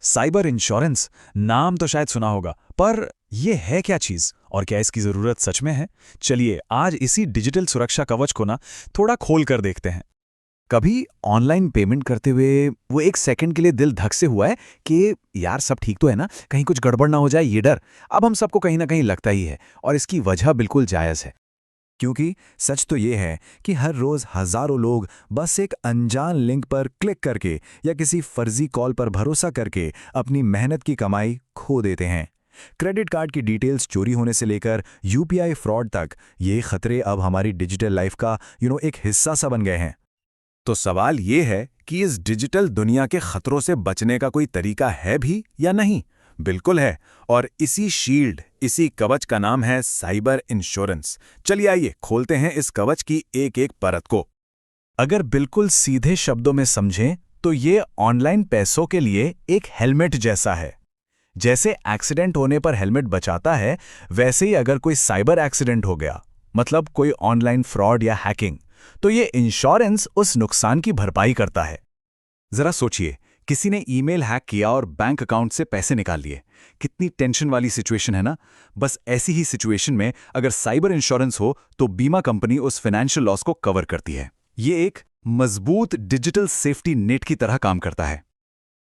Cyber insurance, नाम तो शायद सुना होगा, पर यह है क्या चीज और क्या इसकी जरूरत सच में है? चलिए आज इसी डिजिटल सुरक्षा कवच को ना थोड़ा खोल कर देखते हैं। कभी ऑनलाइन पेमेंट करते हुए वो एक सेकंड के लिए दिल धक से हुआ है कि यार सब ठीक तो है ना, कहीं कुछ गड़बड़ ना हो जाए, ये डर अब हम सबको कहीं ना कहीं लगता ही है। और इसकी वजह बिल्कुल जायज़ है, क्योंकि सच तो ये है कि हर रोज हजारों लोग बस एक अनजान लिंक पर क्लिक करके या किसी फर्जी कॉल पर भरोसा करके अपनी मेहनत की कमाई खो देते हैं। क्रेडिट कार्ड की डिटेल्स चोरी होने से लेकर यूपीआई फ्रॉड तक ये खतरे अब हमारी डिजिटल लाइफ का एक हिस्सा सा बन गए हैं। तो सवाल ये है कि इस डिजिटल दुनिया के खतरों से बचने का कोई तरीका है भी या नहीं? बिल्कुल है, और इसी शील्ड, इसी कवच का नाम है साइबर इंश्योरेंस। चलिए आइए खोलते हैं इस कवच की एक एक परत को। अगर बिल्कुल सीधे शब्दों में समझें तो ये ऑनलाइन पैसों के लिए एक हेलमेट जैसा है। जैसे एक्सीडेंट होने पर हेलमेट बचाता है, वैसे ही अगर कोई साइबर एक्सीडेंट हो गया, मतलब कोई ऑनलाइन फ्रॉड या हैकिंग, तो ये इंश्योरेंस उस नुकसान की भरपाई करता है। जरा सोचिए, किसी ने ईमेल हैक किया और बैंक अकाउंट से पैसे निकाल लिए। कितनी टेंशन वाली सिचुएशन है ना? बस ऐसी ही सिचुएशन में अगर साइबर इंश्योरेंस हो तो बीमा कंपनी उस फाइनेंशियल लॉस को कवर करती है। ये एक मजबूत डिजिटल सेफ्टी नेट की तरह काम करता है।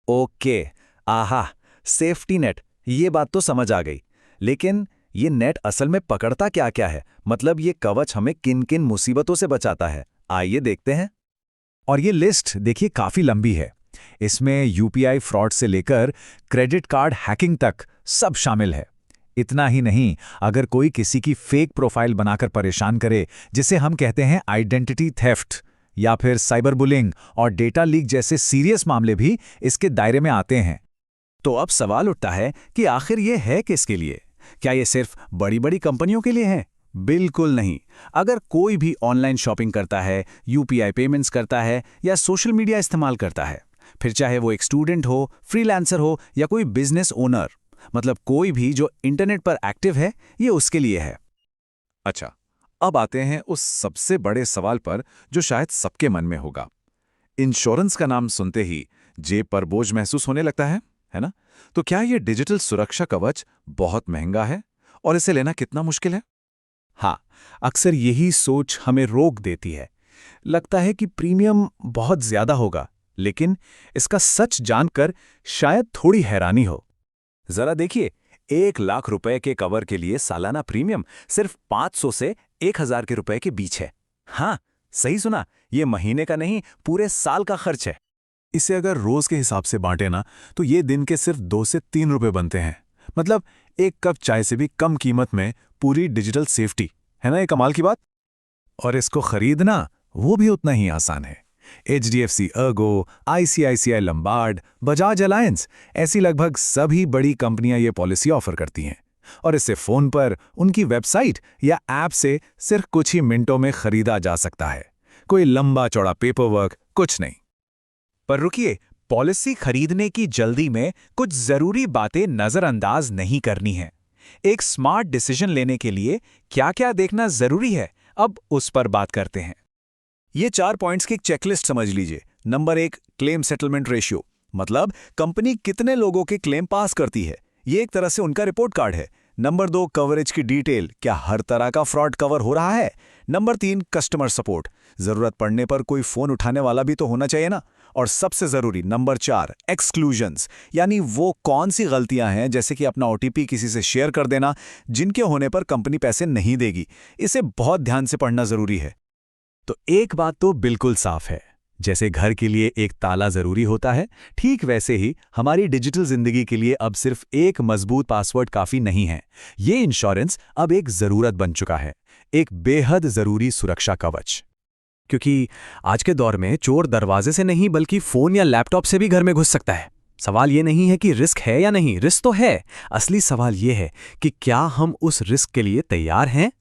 ओके, आहा, सेफ्टी नेट, ये बात तो समझ आ गई। लेकिन ये नेट असल में पकड़ता क्या क्या है? मतलब ये कवच हमें किन किन मुसीबतों से बचाता है? आइए देखते हैं। और ये लिस्ट देखिए काफी लंबी है। इसमें यूपीआई फ्रॉड से लेकर क्रेडिट कार्ड हैकिंग तक सब शामिल है। इतना ही नहीं, अगर कोई किसी की फेक प्रोफाइल बनाकर परेशान करे, जिसे हम कहते हैं आइडेंटिटी थेफ्ट, या फिर साइबर बुलिंग और डेटा लीक जैसे सीरियस मामले भी इसके दायरे में आते हैं। तो अब सवाल उठता है कि आखिर ये है किसके लिए? क्या ये सिर्फ बड़ी बड़ी कंपनियों के लिए है? बिल्कुल नहीं। अगर कोई भी ऑनलाइन शॉपिंग करता है, यूपीआई पेमेंट्स करता है या सोशल मीडिया इस्तेमाल करता है, फिर चाहे वो एक स्टूडेंट हो, फ्रीलांसर हो या कोई बिजनेस ओनर, मतलब कोई भी जो इंटरनेट पर एक्टिव है, ये उसके लिए है। अच्छा, अब आते हैं उस सबसे बड़े सवाल पर जो शायद सबके मन में होगा। इंश्योरेंस का नाम सुनते ही जेब पर बोझ महसूस होने लगता है ना? तो क्या ये डिजिटल सुरक्षा कवच बहुत महंगा है और इसे लेना कितना मुश्किल है? हाँ, अक्सर यही सोच हमें रोक देती है। लगता है कि प्रीमियम बहुत ज्यादा होगा, लेकिन इसका सच जानकर शायद थोड़ी हैरानी हो। जरा देखिए, 1 लाख रुपए के कवर के लिए सालाना प्रीमियम सिर्फ 500 से 1000 के रुपए के बीच है। हाँ, सही सुना, ये महीने का नहीं, पूरे साल का खर्च है। इसे अगर रोज के हिसाब से बांटे ना, तो ये दिन के सिर्फ 2 से 3 रुपए बनते हैं। मतलब एक कप चाय से भी कम कीमत में पूरी डिजिटल सेफ्टी, है ना? ये कमाल की बात। और इसको खरीदना वो भी उतना ही आसान है। HDFC Ergo, ICICI Lombard, Bajaj alliance, ऐसी लगभग सभी बड़ी कंपनियां ये पॉलिसी ऑफर करती हैं। और इसे फोन पर उनकी वेबसाइट या ऐप से सिर्फ कुछ ही मिनटों में खरीदा जा सकता है। कोई लंबा चौड़ा पेपर वर्क कुछ नहीं। पर रुकिए, पॉलिसी खरीदने की जल्दी में कुछ जरूरी बातें नजरअंदाज नहीं करनी है। एक स्मार्ट डिसीजन लेने के लिए क्या-क्या देखना जरूरी है, अब उस पर बात करते हैं। ये 4 पॉइंट्स की एक चेकलिस्ट समझ लीजिए। नंबर 1, क्लेम सेटलमेंट रेशियो, मतलब कंपनी कितने लोगों के क्लेम पास करती है। ये एक तरह से उनका रिपोर्ट कार्ड है। नंबर 2, कवरेज की डिटेल, क्या हर तरह का फ्रॉड कवर हो रहा है। नंबर 3, कस्टमर सपोर्ट, जरूरत पड़ने पर कोई फोन उठाने वाला भी तो होना चाहिए ना। और सबसे जरूरी नंबर 4, एक्सक्लूजन्स, यानी वो कौन सी गलतियां हैं, जैसे कि अपना OTP किसी से शेयर कर देना, जिनके होने पर कंपनी पैसे नहीं देगी। इसे बहुत ध्यान से पढ़ना जरूरी है। तो एक बात तो बिल्कुल साफ है, जैसे घर के लिए एक ताला जरूरी होता है, ठीक वैसे ही हमारी डिजिटल जिंदगी के लिए अब सिर्फ एक मजबूत पासवर्ड काफी नहीं है। ये इंश्योरेंस अब एक जरूरत बन चुका है, एक बेहद जरूरी सुरक्षा कवच। क्योंकि आज के दौर में चोर दरवाजे से नहीं बल्कि फोन या लैपटॉप से भी घर में घुस सकता है। सवाल ये नहीं है कि रिस्क है या नहीं, रिस्क तो है। असली सवाल ये है कि क्या हम उस रिस्क के लिए तैयार हैं?